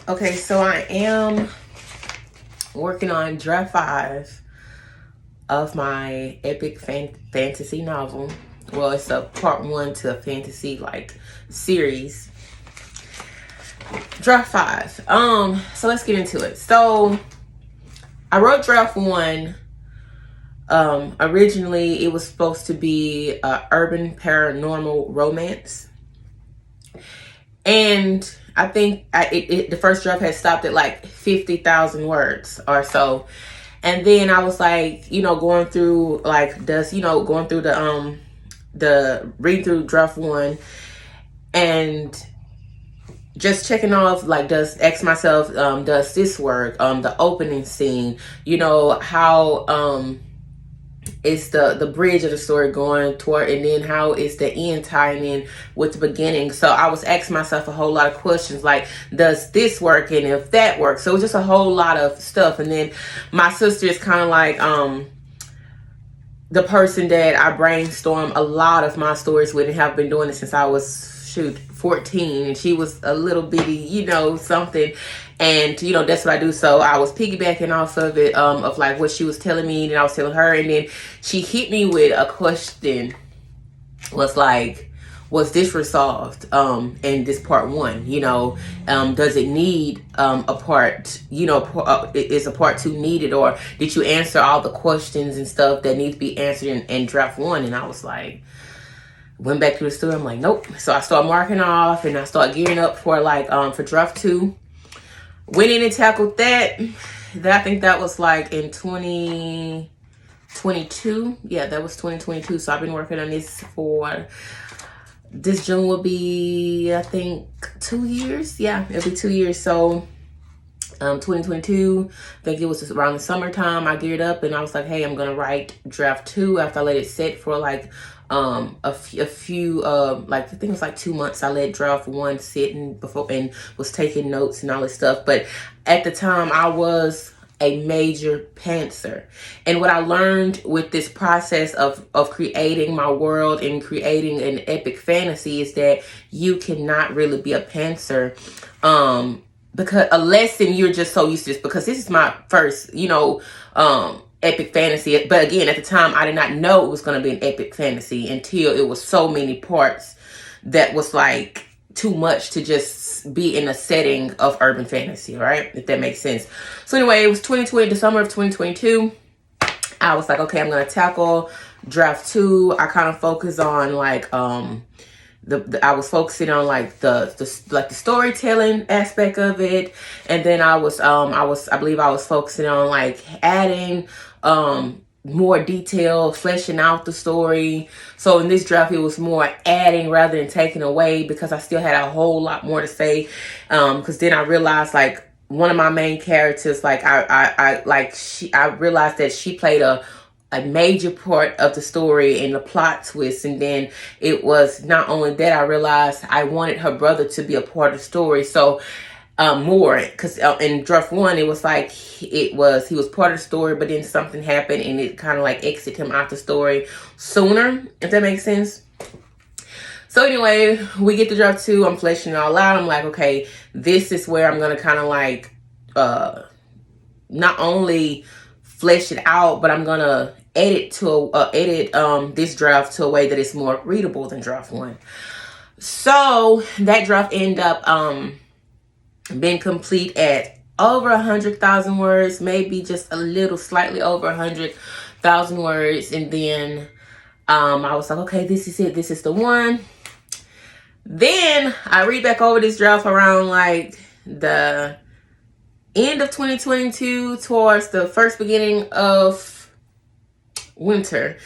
Okay, so I am working on draft 5 of my epic fantasy novel. Well, it's a part 1 to a fantasy like series. Draft 5. So let's get into it. So I wrote draft 1. Originally it was supposed to be urban paranormal romance. And I think the first draft had stopped at like 50,000 words or so. And then I was like, going through going through the read through draft 1 and just checking off, like, ask myself, does this work? The opening scene, how it's the bridge of the story going toward, and then how is the end tying in with the beginning. So I was asking myself a whole lot of questions like, does this work, and if that works? So it was just a whole lot of stuff. And then my sister is kind of like the person that I brainstorm a lot of my stories with, and have been doing it since I was 14, and she was a little bitty, something. And that's what I do. So I was piggybacking off of it, of like what she was telling me, and I was telling her, and then she hit me with a question. Was like, was this resolved in this part 1? Does it need a part? Is a part 2 needed, or did you answer all the questions and stuff that need to be answered in draft 1? And I was like, went back to the store. I'm like, nope. So I started marking off, and I started gearing up for for draft 2. Went in and tackled that. I think that was like in 2022. Yeah, that was 2022. So I've been working on this for, this June will be, I think, 2 years. Yeah, it'll be 2 years. So 2022, I think it was around the summertime, I geared up and I was like, hey, I'm gonna write draft 2 after I let it sit for like a few like, I think it was like 2 months. I let draft 1 sit and was taking notes and all this stuff. But at the time I was a major pantser, and what I learned with this process of creating my world and creating an epic fantasy is that you cannot really be a pantser, because a lesson you're just so used to this, because this is my first epic fantasy. But again, at the time I did not know it was going to be an epic fantasy until it was so many parts that was like too much to just be in a setting of urban fantasy, right? If that makes sense. So anyway, it was 2020, the summer of 2022. I was like, okay, I'm going to tackle draft 2. I kind of focus on like I was focusing on like the storytelling aspect of it, and then I believe I was focusing on like adding more detail, fleshing out the story. So in this draft, it was more adding rather than taking away, because I still had a whole lot more to say. Because then I realized, like, one of my main characters, like I realized that she played a major part of the story and the plot twist. And then it was not only that, I realized I wanted her brother to be a part of the story. So more, because in draft 1 it was like he was part of the story, but then something happened and it kind of like exited him out the story sooner, if that makes sense. So anyway, we get to draft 2. I'm fleshing it all out. I'm like, okay, this is where I'm gonna kind of like not only flesh it out, but I'm gonna edit this draft to a way that it's more readable than draft 1. So that draft ended up been complete at over 100,000 words, maybe just a little slightly over 100,000 words. And then I was like, okay, this is it, this is the one. Then I read back over this draft around like the end of 2022 towards the first beginning of winter,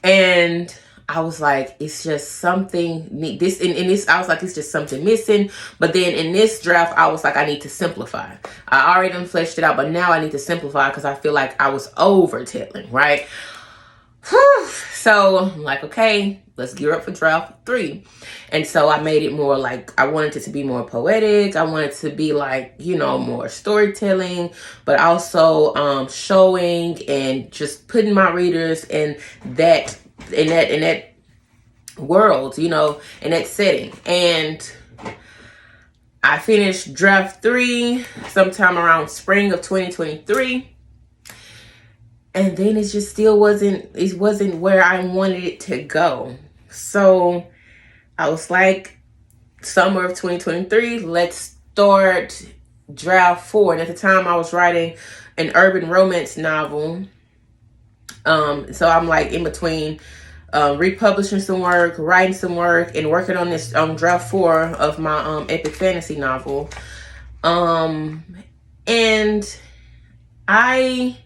and I was like, it's just something this in this. I was like, it's just something missing. But then in this draft, I was like, I need to simplify. I already done fleshed it out, but now I need to simplify because I feel like I was overtelling, right? Whew. So I'm like, okay, let's gear up for draft 3. And so I made it more like, I wanted it to be more poetic. I wanted it to be like, more storytelling, but also showing and just putting my readers in that world, in that setting. And I finished draft 3 sometime around spring of 2023. And then it just still wasn't where I wanted it to go. So I was like, summer of 2023, let's start draft 4. And at the time I was writing an urban romance novel. So I'm like in between republishing some work, writing some work, and working on this draft 4 of my epic fantasy novel. And so I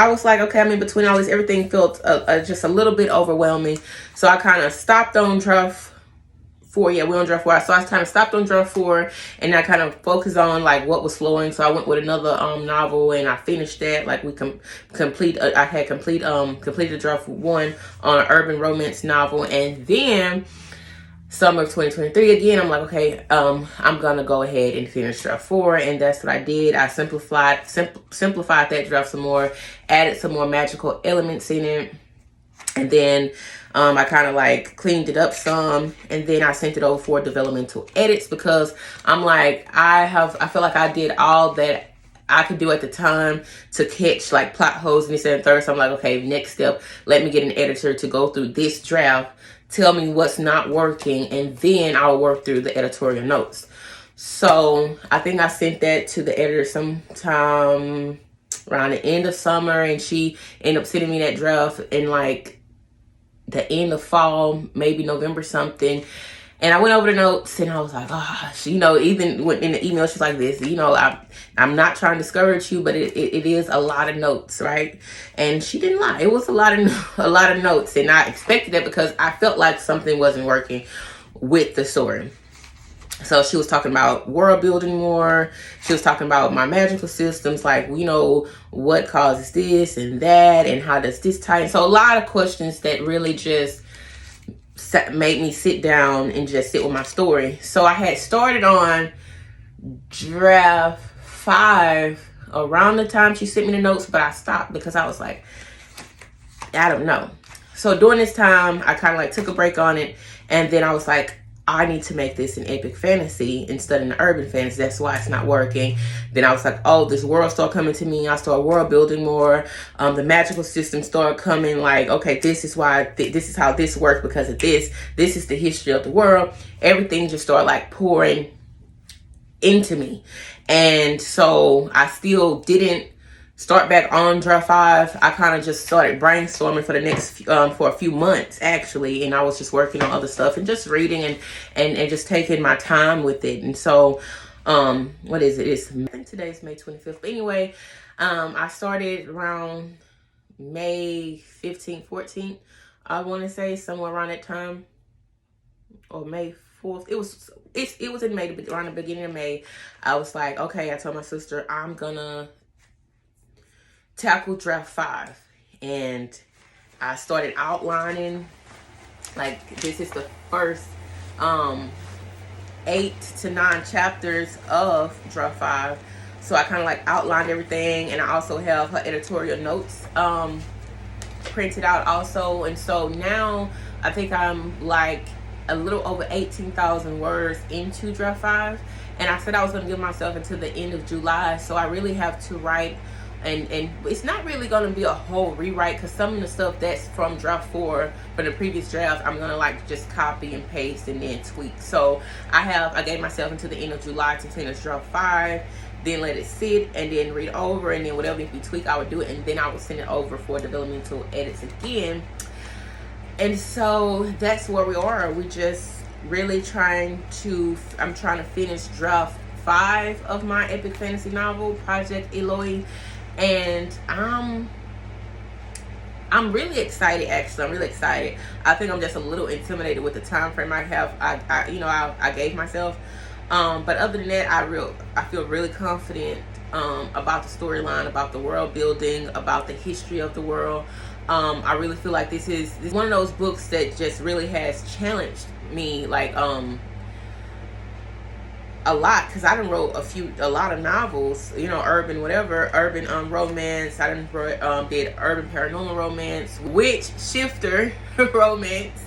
was like, okay, I'm in between all this. Everything felt just a little bit overwhelming. So I kind of stopped on draft 4. Yeah, we're on draft 4. So I kind of stopped on draft 4, and I kind of focused on like what was flowing. So I went with another novel, and I finished that. Like we I had completed draft 1 on an urban romance novel, and then summer of 2023 again, I'm like, okay, I'm gonna go ahead and finish draft 4, and that's what I did. I simplified that draft some more, added some more magical elements in it, and then I kind of like cleaned it up some, and then I sent it over for developmental edits because I'm like, I feel like I did all that I could do at the time to catch like plot holes and this and third. So I'm like, okay, next step, let me get an editor to go through this draft, tell me what's not working, and then I'll work through the editorial notes. So I think I sent that to the editor sometime around the end of summer, and she ended up sending me that draft in like the end of fall, maybe November something. And I went over the notes, and I was like, even when in the email, she's like this, I'm not trying to discourage you, but it is a lot of notes, right? And she didn't lie. It was a lot of notes, and I expected that because I felt like something wasn't working with the story. So she was talking about world building more. She was talking about my magical systems, like, what causes this and that, and how does this tie in? So a lot of questions that really just made me sit down and just sit with my story. So I had started on draft 5 around the time she sent me the notes, but I stopped because I was like, I don't know. So during this time, I kind of like took a break on it, and then I was like, I need to make this an epic fantasy instead of an urban fantasy. That's why it's not working. Then I was like, oh, this world started coming to me. I started world building more. The magical system started coming, like, okay, this is why, this is how this works because of this. This is the history of the world. Everything just started like pouring into me. And so I still didn't start back on draft 5. I kind of just started brainstorming for the next for a few months actually, and I was just working on other stuff and just reading and just taking my time with it. And so what is it? I think today's May 25th. But anyway, I started around May 15th, 14th. I want to say somewhere around that time, or May 4th. It was in May, around the beginning of May. I was like, okay, I told my sister I'm gonna tackle draft 5, and I started outlining, like, this is the first 8 to 9 chapters of draft 5. So I kind of like outlined everything, and I also have her editorial notes printed out also. And so now I think I'm like a little over 18,000 words into draft 5, and I said I was going to give myself until the end of July. So I really have to write, and it's not really going to be a whole rewrite, because some of the stuff that's from draft 4 from the previous draft, I'm going to like just copy and paste and then tweak. So I gave myself until the end of July to finish draft 5, then let it sit, and then read over, and then whatever if we tweak, I would do it, and then I would send it over for developmental edits again. And so that's where we are. We just really I'm trying to finish draft 5 of my epic fantasy novel, Project Eloy. And I'm really excited, actually. I'm really excited. I think I'm just a little intimidated with the time frame I gave myself. But other than that, I feel really confident about the storyline, about the world building, about the history of the world. I really feel like this is one of those books that just really has challenged me, like a lot, because I done wrote a lot of novels, urban romance. I done did urban paranormal romance, witch shifter romance,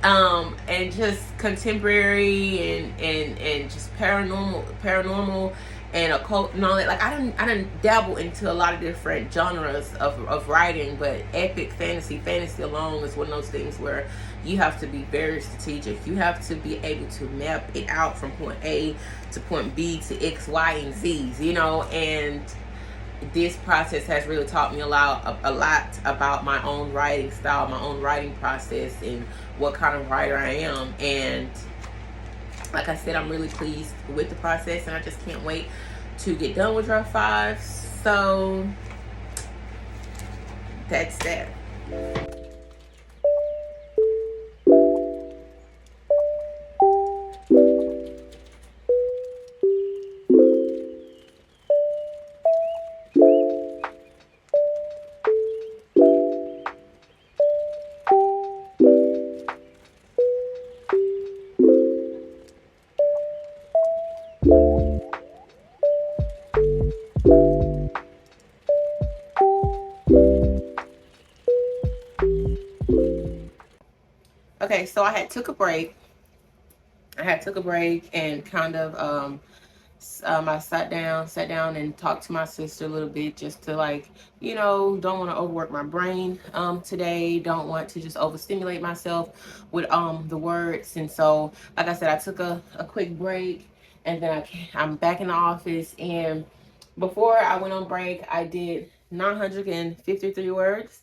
and just contemporary and just paranormal and occult and all that. Like I didn't dabble into a lot of different genres of writing, but epic fantasy alone is one of those things where you have to be very strategic. You have to be able to map it out from point A to point B to X, Y, and Z's, you know. And this process has really taught me a lot about my own writing style, my own writing process, and what kind of writer I am. And like I said, I'm really pleased with the process, and I just can't wait to get done with draft 5. So that's that. Okay, so I had took a break. And kind of I sat down and talked to my sister a little bit, just to, like, you know, don't want to overwork my brain today, don't want to just overstimulate myself with the words. And so, like I said, I took a quick break, and then I'm back in the office. And before I went on break, I did 953 words,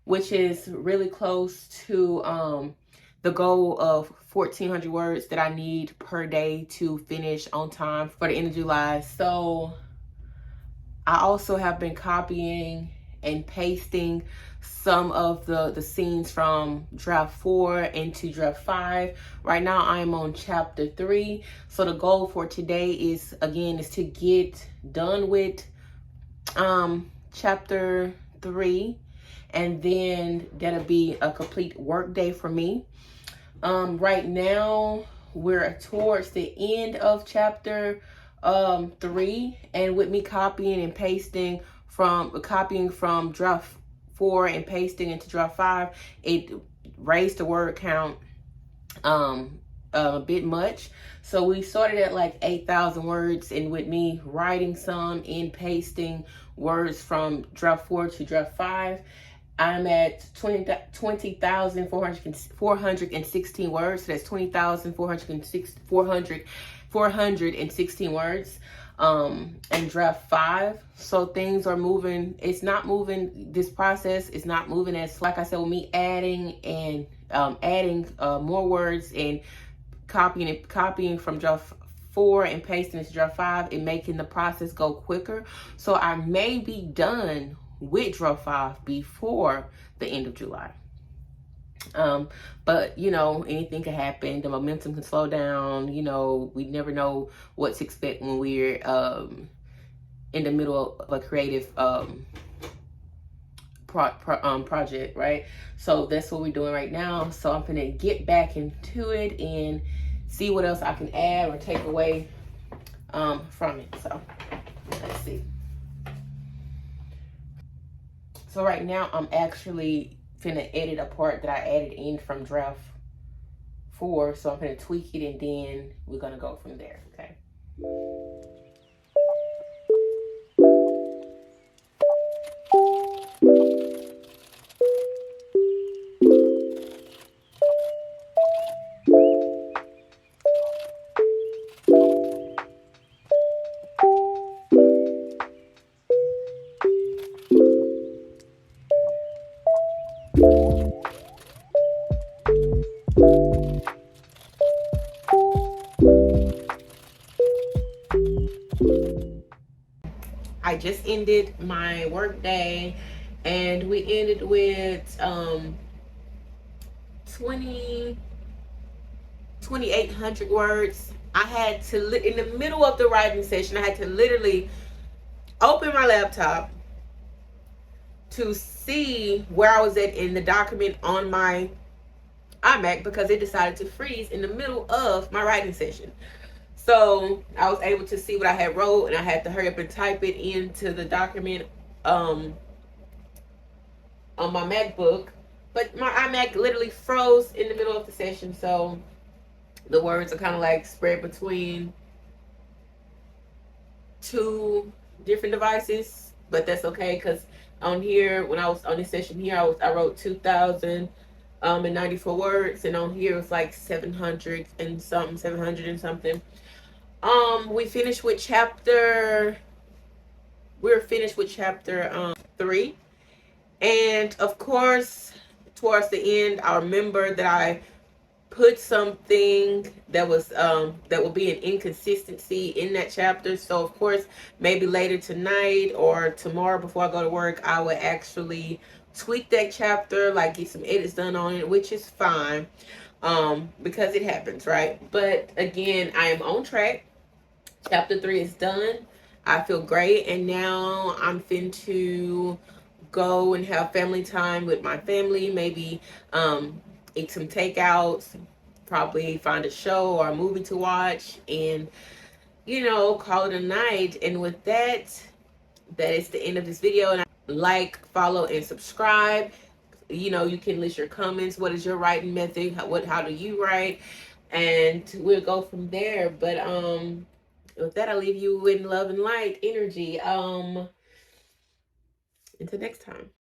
which is really close to the goal of 1,400 words that I need per day to finish on time for the end of July. So I also have been copying and pasting some of the scenes from draft 4 into draft 5. Right now I am on chapter 3. So the goal for today is to get done with chapter 3, and then that'll be a complete work day for me. Right now we're towards the end of chapter 3, and with me copying from draft 4 and pasting into draft 5, it raised the word count a bit much. So we started at like 8,000 words, and with me writing some and pasting words from draft 4 to draft 5, I'm at 20,416 words. So that's 20,416 words in draft 5. So things are moving. It's not moving. This process is not moving as, like I said, with me adding more words and copying from draft 4 and pasting into draft 5 and making the process go quicker. So I may be done with draft 5 before the end of July. But you know, anything can happen. The momentum can slow down. You know, we never know what to expect when we're in the middle of a creative project, right? So that's what we're doing right now. So I'm gonna get back into it and see what else I can add or take away from it. So let's see. So right now I'm actually finna edit a part that I added in from draft 4. So I'm gonna tweak it, and then we're gonna go from there, okay? I just ended my work day, and we ended with 2,800 words. I had to, in the middle of the writing session, I had to literally open my laptop to see where I was at in the document on my iMac, because it decided to freeze in the middle of my writing session. So I was able to see what I had wrote, and I had to hurry up and type it into the document on my MacBook. But my iMac literally froze in the middle of the session, so the words are kind of like spread between two different devices, but that's okay because on here, when I was on this session here, I wrote 2,094 words, and on here it was like 700 and something, 700 and something. We finished with chapter. We're finished with chapter 3, and of course, towards the end, I remember that I put something that was that will be an inconsistency in that chapter. So of course, maybe later tonight or tomorrow before I go to work, I will actually tweak that chapter, like get some edits done on it, which is fine, because it happens, right? But again, I am on track. Chapter 3 is done. I feel great, and now I'm fin to go and have family time with my family. Maybe eat some takeouts, probably find a show or a movie to watch, and call it a night. And with that, that is the end of this video. And like, follow, and subscribe. You can list your comments. What is your writing method? How do you write? And we'll go from there. But with that, I leave you in love and light energy. Until next time.